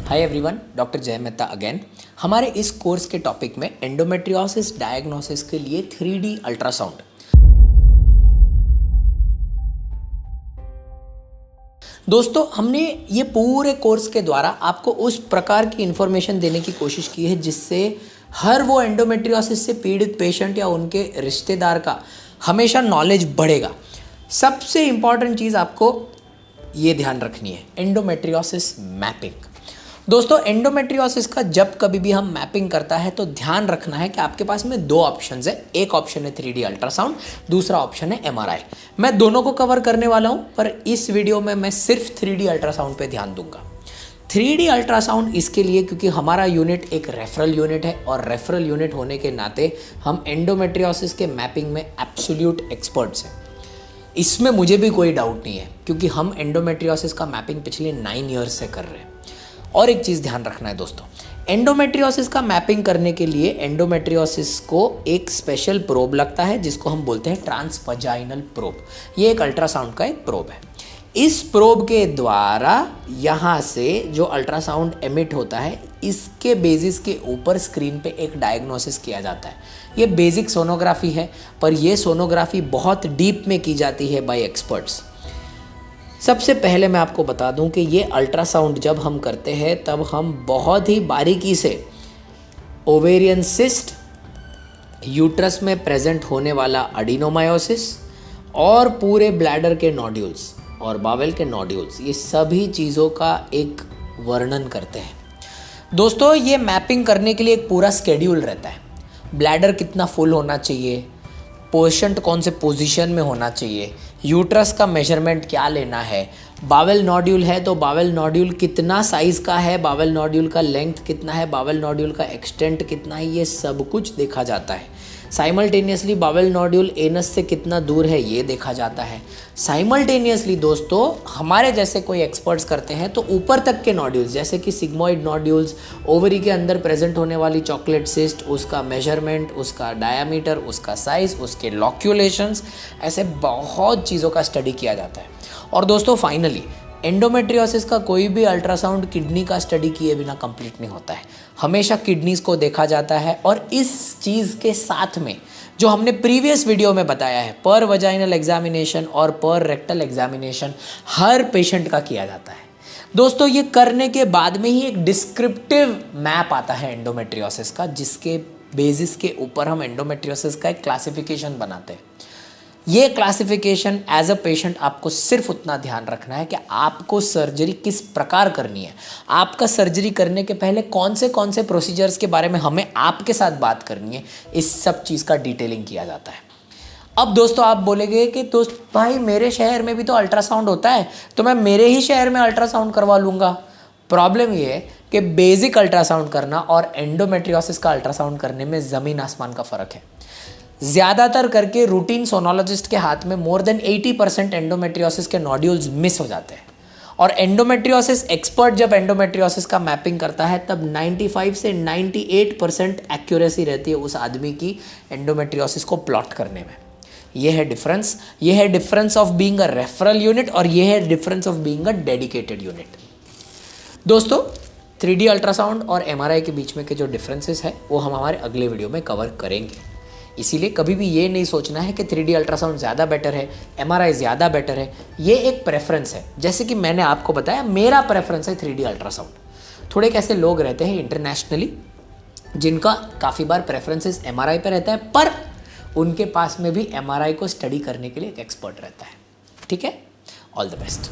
Hi everyone, doctor जय Mehta again. हमारे इस कोर्स के टॉपिक में एंडोमेट्रियोसिस डायग्नोसिस के लिए 3D अल्ट्रासाउंड। दोस्तों, हमने ये पूरे कोर्स के द्वारा आपको उस प्रकार की इंफॉर्मेशन देने की कोशिश की है जिससे हर वो एंडोमेट्रियोसिस से पीड़ित पेशेंट या उनके रिश्तेदार का हमेशा नॉलेज बढ़ेगा। सबसे इम्पॉर्टेंट चीज़ आपको ये ध्यान रखनी है, एंडोमेट्रियोसिस मैपिंग। दोस्तों, एंडोमेट्रियोसिस का जब कभी भी हम मैपिंग करता है तो ध्यान रखना है कि आपके पास में दो ऑप्शंस है। एक ऑप्शन है 3D अल्ट्रासाउंड, दूसरा ऑप्शन है MRI। मैं दोनों को कवर करने वाला हूं, पर इस वीडियो में मैं सिर्फ 3D अल्ट्रासाउंड पे ध्यान दूंगा। 3D अल्ट्रासाउंड इसके लिए क्योंकि हमारा यूनिट एक रेफरल यूनिट है और रेफरल यूनिट होने के नाते हम एंडोमेट्रियोसिस के मैपिंग में एब्सोल्यूट एक्सपर्ट्स हैं। इसमें मुझे भी कोई डाउट नहीं है क्योंकि हम एंडोमेट्रियोसिस का मैपिंग पिछले 9 ईयर्स से कर रहे हैं। और एक चीज़ ध्यान रखना है दोस्तों, एंडोमेट्रियोसिस का मैपिंग करने के लिए एंडोमेट्रियोसिस को एक स्पेशल प्रोब लगता है जिसको हम बोलते हैं ट्रांसवजाइनल प्रोब। ये एक अल्ट्रासाउंड का एक प्रोब है। इस प्रोब के द्वारा यहाँ से जो अल्ट्रासाउंड एमिट होता है, इसके बेसिस के ऊपर स्क्रीन पे एक डायग्नोसिस किया जाता है। ये बेसिक सोनोग्राफी है, पर यह सोनोग्राफी बहुत डीप में की जाती है बाय एक्सपर्ट्स। सबसे पहले मैं आपको बता दूं कि ये अल्ट्रासाउंड जब हम करते हैं तब हम बहुत ही बारीकी से ओवेरियन सिस्ट, यूट्रस में प्रेजेंट होने वाला एडिनोमायोसिस और पूरे ब्लैडर के नोड्यूल्स और बावेल के नोड्यूल्स, ये सभी चीज़ों का एक वर्णन करते हैं। दोस्तों, ये मैपिंग करने के लिए एक पूरा स्केड्यूल रहता है। ब्लैडर कितना फुल होना चाहिए, पेशेंट कौन से पोजीशन में होना चाहिए, यूट्रस का मेजरमेंट क्या लेना है, बावेल नोड्यूल है तो बावेल नोड्यूल कितना साइज़ का है, बावेल नोड्यूल का लेंथ कितना है, बावेल नोड्यूल का एक्सटेंट कितना है, ये सब कुछ देखा जाता है। साइमल्टेनियसली बावेल नोड्यूल एनस से कितना दूर है ये देखा जाता है। साइमल्टेनियसली दोस्तों, हमारे जैसे कोई एक्सपर्ट्स करते हैं तो ऊपर तक के नोड्यूल्स जैसे कि सिग्मोइड नोड्यूल्स, ओवरी के अंदर प्रेजेंट होने वाली चॉकलेट सिस्ट, उसका मेजरमेंट, उसका डायामीटर, उसका साइज़, उसके लॉक्यूलेशंस, ऐसे बहुत चीज़ों का स्टडी किया जाता है। और दोस्तों, फाइनली एंडोमेट्रियोसिस का कोई भी अल्ट्रासाउंड किडनी का स्टडी किए बिना कंप्लीट नहीं होता है। हमेशा किडनीज को देखा जाता है और इस चीज़ के साथ में जो हमने प्रीवियस वीडियो में बताया है, पर वजाइनल एग्जामिनेशन और पर रेक्टल एग्जामिनेशन हर पेशेंट का किया जाता है। दोस्तों, ये करने के बाद में ही एक डिस्क्रिप्टिव मैप आता है एंडोमेट्रियोसिस का, जिसके बेसिस के ऊपर हम एंडोमेट्रियोसिस का एक क्लासिफिकेशन बनाते हैं। ये क्लासिफिकेशन एज अ पेशेंट आपको सिर्फ उतना ध्यान रखना है कि आपको सर्जरी किस प्रकार करनी है, आपका सर्जरी करने के पहले कौन से प्रोसीजर्स के बारे में हमें आपके साथ बात करनी है, इस सब चीज़ का डिटेलिंग किया जाता है। अब दोस्तों, आप बोलेंगे कि दोस्त भाई, मेरे शहर में भी तो अल्ट्रासाउंड होता है तो मैं मेरे ही शहर में अल्ट्रासाउंड करवा लूँगा। प्रॉब्लम ये है कि बेसिक अल्ट्रासाउंड करना और एंडोमेट्रियोसिस का अल्ट्रासाउंड करने में ज़मीन आसमान का फ़र्क है। ज़्यादातर करके रूटीन सोनोलॉजिस्ट के हाथ में मोर देन 80% एंडोमेट्रियोसिस के नोड्यूल्स मिस हो जाते हैं। और एंडोमेट्रियोसिस एक्सपर्ट जब एंडोमेट्रियोसिस का मैपिंग करता है तब 95 से 98% एक्यूरेसी रहती है उस आदमी की एंडोमेट्रियोसिस को प्लॉट करने में। ये है डिफरेंस। ये है difference of being a referral unit और ये है difference of being a dedicated unit. दोस्तों, 3D अल्ट्रासाउंड और MRI के बीच में के जो डिफरेंसेस है वो हम हमारे अगले वीडियो में कवर करेंगे। इसीलिए कभी भी ये नहीं सोचना है कि 3D अल्ट्रासाउंड ज़्यादा बेटर है, MRI ज़्यादा बेटर है। ये एक प्रेफरेंस है। जैसे कि मैंने आपको बताया, मेरा प्रेफरेंस है 3D अल्ट्रासाउंड। थोड़े कैसे लोग रहते हैं इंटरनेशनली जिनका काफ़ी बार प्रेफरेंसेस MRI पे रहता है, पर उनके पास में भी MRI को स्टडी करने के लिए एक एक्सपर्ट रहता है। ठीक है, ऑल द बेस्ट।